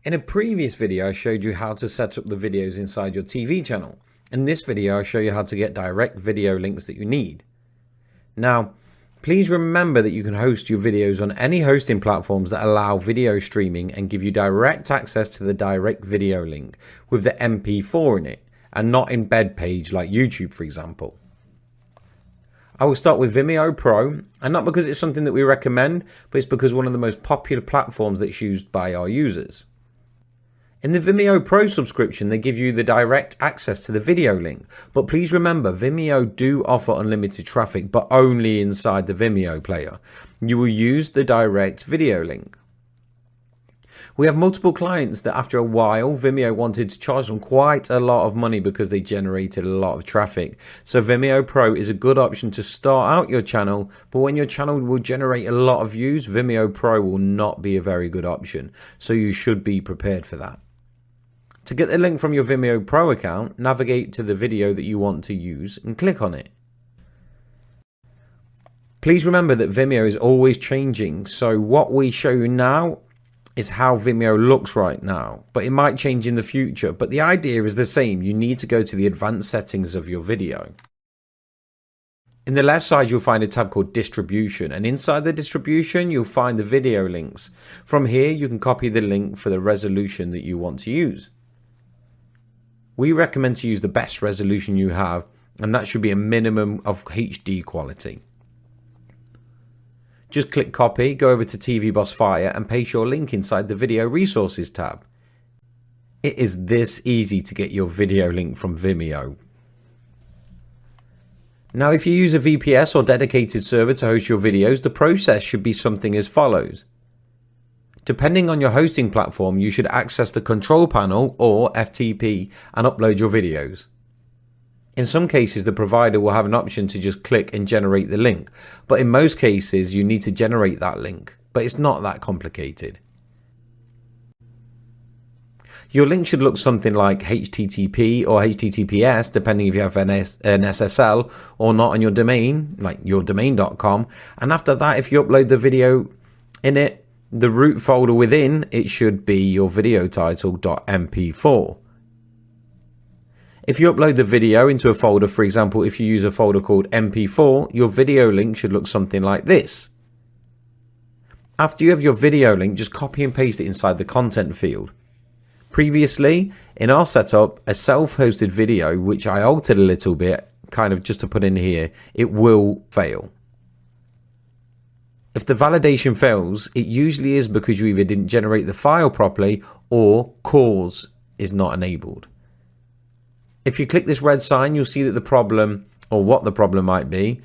In a previous video, I showed you how to set up the videos inside your TV channel. In this video, I'll show you how to get direct video links that you need. Now, please remember that you can host your videos on any hosting platforms that allow video streaming and give you direct access to the direct video link with the MP4 in it and not embed page like YouTube, for example. I will start with Vimeo Pro, and not because it's something that we recommend, but it's because one of the most popular platforms that's used by our users. In the Vimeo Pro subscription, they give you the direct access to the video link, but please remember Vimeo do offer unlimited traffic, but only inside the Vimeo player. You will use the direct video link. We have multiple clients that after a while, Vimeo wanted to charge them quite a lot of money because they generated a lot of traffic. So Vimeo Pro is a good option to start out your channel, but when your channel will generate a lot of views, Vimeo Pro will not be a very good option. So you should be prepared for that. To get the link from your Vimeo Pro account, navigate to the video that you want to use and click on it. Please remember that Vimeo is always changing, so what we show you now is how Vimeo looks right now, but it might change in the future. But the idea is the same. You need to go to the advanced settings of your video. In the left side, you'll find a tab called distribution, and inside the distribution, you'll find the video links. From here, you can copy the link for the resolution that you want to use. We recommend to use the best resolution you have, and that should be a minimum of HD quality. Just click copy, go over to TV Boss Fire and paste your link inside the video resources tab. It is this easy to get your video link from Vimeo. Now, if you use a VPS or dedicated server to host your videos, the process should be something as follows. Depending on your hosting platform, you should access the control panel or FTP and upload your videos. In some cases, the provider will have an option to just click and generate the link, but in most cases, you need to generate that link, but it's not that complicated. Your link should look something like HTTP or HTTPS, depending if you have an SSL or not on your domain, like yourdomain.com. And after that, if you upload the video in it, the root folder within it should be your video title.mp4. If you upload the video into a folder, for example, if you use a folder called mp4, your video link should look something like this. After you have your video link, just copy and paste it inside the content field. Previously, in our setup, a self-hosted video, which I altered a little bit, kind of just to put in here, it will fail. If the validation fails, it usually is because you either didn't generate the file properly or CORS is not enabled. If you click this red sign, you'll see that the problem, or what the problem might be.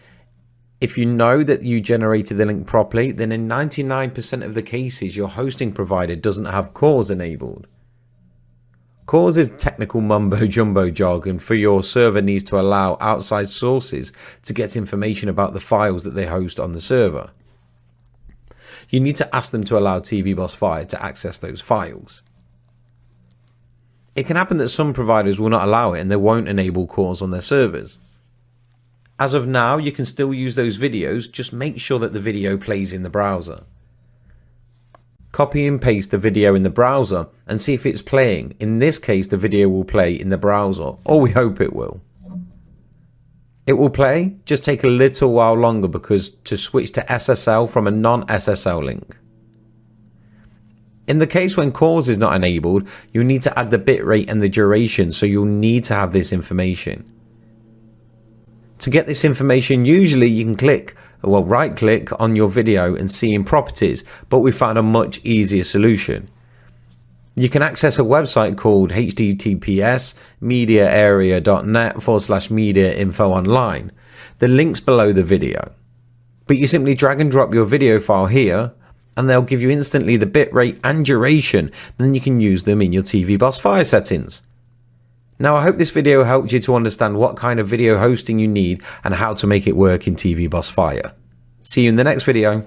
If you know that you generated the link properly, then in 99% of the cases, your hosting provider doesn't have CORS enabled. CORS is technical mumbo jumbo jargon for your server needs to allow outside sources to get information about the files that they host on the server. You need to ask them to allow TV Boss Fire to access those files. It can happen that some providers will not allow it and they won't enable CORS on their servers. As of now, you can still use those videos, just make sure that the video plays in the browser. Copy and paste the video in the browser and see if it's playing. In this case, the video will play in the browser, or we hope it will. It will play, just take a little while longer because to switch to SSL from a non-SSL link. In the case when CORS is not enabled, you'll need to add the bitrate and the duration, so you'll need to have this information. To get this information, usually you can right click on your video and see in properties, but we found a much easier solution. You can access a website called https mediaarea.net/media info online. The link's below the video. But you simply drag and drop your video file here, and they'll give you instantly the bitrate and duration. Then you can use them in your TV Boss Fire settings. Now, I hope this video helped you to understand what kind of video hosting you need and how to make it work in TV Boss Fire. See you in the next video.